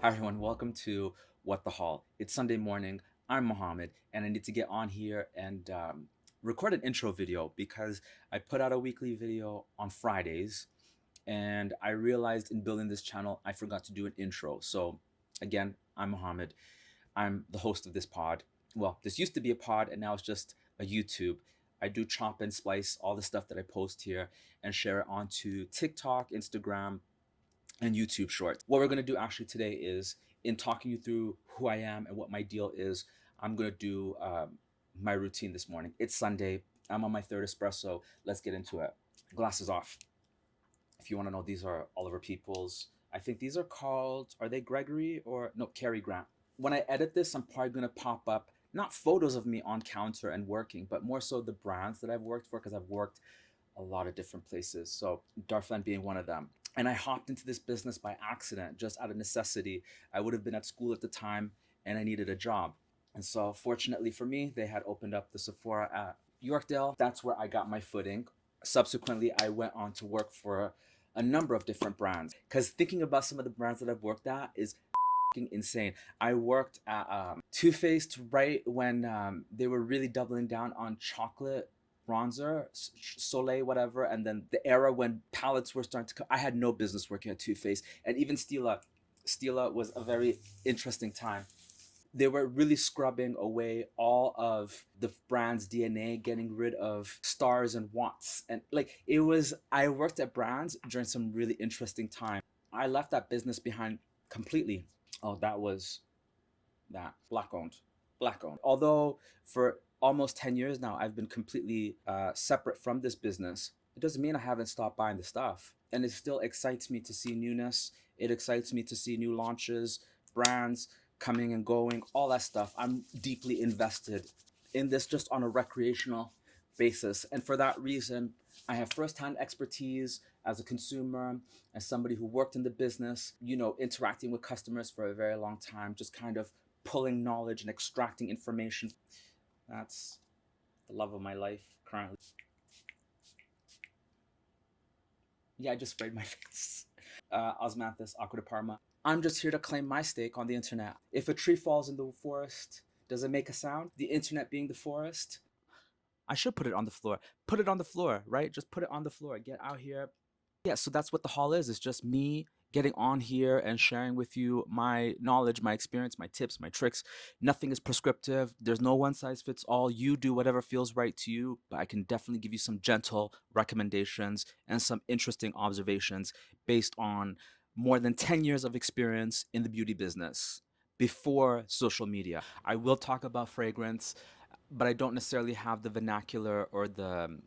Hi everyone, welcome to What the Haul. It's Sunday morning. I'm Mohammed, and I need to get on here and record an intro video because I put out a weekly video on Fridays, and I realized in building this channel I forgot to do an intro. So again, I'm Mohammed. I'm the host of this pod. Well, this used to be a pod, and now it's just a YouTube. I do chop and splice all the stuff that I post here and share it onto TikTok, Instagram, and YouTube Shorts. What we're going to do actually today is, in talking you through who I am and what my deal is, I'm going to do my routine this morning. It's Sunday. I'm on my third espresso. Let's get into it. Glasses off. If you want to know, these are Oliver Peoples. I think these are called, are they Gregory or no, Cary Grant. When I edit this, I'm probably going to pop up not photos of me on counter and working, but more so the brands that I've worked for, because I've worked a lot of different places. So Darfland being one of them. And I hopped into this business by accident, just out of necessity. I would have been at school at the time and I needed a job. And so fortunately for me, they had opened up the Sephora at Yorkdale. That's where I got my footing. Subsequently, I went on to work for a number of different brands, because thinking about some of the brands that I've worked at is insane. I worked at Too Faced right when they were really doubling down on chocolate bronzer, Soleil, whatever, and then the era when palettes were starting to come. I had no business working at Too Faced, and even Stila was a very interesting time. They were really scrubbing away all of the brand's DNA, getting rid of stars and watts, and like it was. I worked at brands during some really interesting time. I left that business behind completely. Oh, that was that black owned, black owned. Although for almost 10 years now I've been completely separate from this business, it doesn't mean I haven't stopped buying the stuff. And it still excites me to see newness. It excites me to see new launches, brands coming and going, all that stuff. I'm deeply invested in this just on a recreational basis. And for that reason, I have firsthand expertise as a consumer, as somebody who worked in the business, interacting with customers for a very long time, just kind of pulling knowledge and extracting information. That's the love of my life currently. Yeah, I just sprayed my face. Osmanthus aqua. I'm just here to claim my stake on the internet. If a tree falls in the forest, does it make a sound? The internet being the forest. I should put it on the floor. Put it on the floor, right? Just put it on the floor. Get out here. Yeah, so that's what the haul is. It's just me getting on here and sharing with you my knowledge, my experience, my tips, my tricks. Nothing is prescriptive. There's no one size fits all. You do whatever feels right to you, but I can definitely give you some gentle recommendations and some interesting observations based on more than 10 years of experience in the beauty business before social media. I will talk about fragrance, but I don't necessarily have the vernacular or the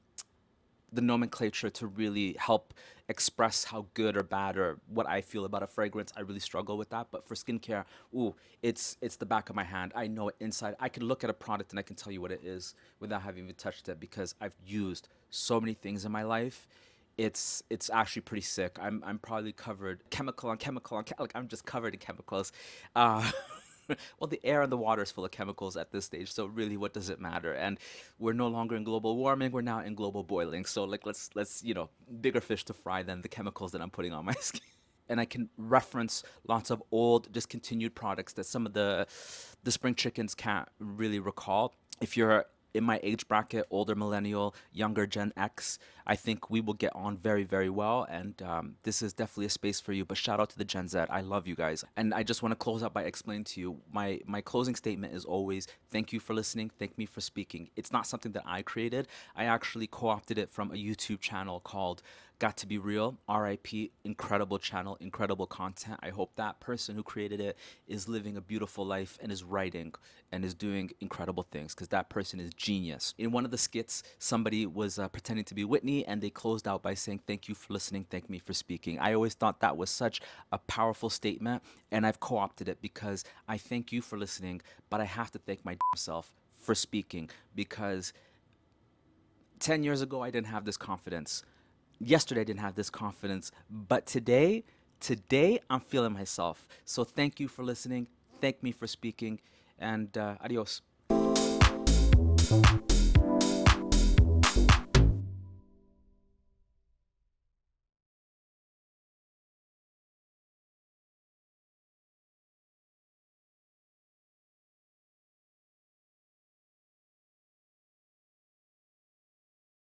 nomenclature to really help express how good or bad or what I feel about a fragrance. I really struggle with that. But for skincare, ooh, it's the back of my hand. I know it inside. I can look at a product and I can tell you what it is without having even touched it, because I've used so many things in my life. It's actually pretty sick. I'm probably covered chemical on chemical on like I'm just covered in chemicals. Uh, well, the air and the water is full of chemicals at this stage, so really, what does it matter? And we're no longer in global warming; we're now in global boiling. So, like, let's bigger fish to fry than the chemicals that I'm putting on my skin. And I can reference lots of old discontinued products that some of the spring chickens can't really recall. If you're in my age bracket, older millennial, younger Gen X, I think we will get on very, very well. And this is definitely a space for you. But shout out to the Gen Z. I love you guys. And I just want to close out by explaining to you my closing statement is always thank you for listening. Thank me for speaking. It's not something that I created. I actually co opted it from a YouTube channel called Got to Be Real, RIP, incredible channel, incredible content. I hope that person who created it is living a beautiful life and is writing and is doing incredible things, because that person is genius. In one of the skits, somebody was pretending to be Whitney and they closed out by saying, thank you for listening, thank me for speaking. I always thought that was such a powerful statement, and I've co opted it because I thank you for listening, but I have to thank my self for speaking, because 10 years ago, I didn't have this confidence. Yesterday, I didn't have this confidence. But today, I'm feeling myself. So thank you for listening. Thank me for speaking. And adios.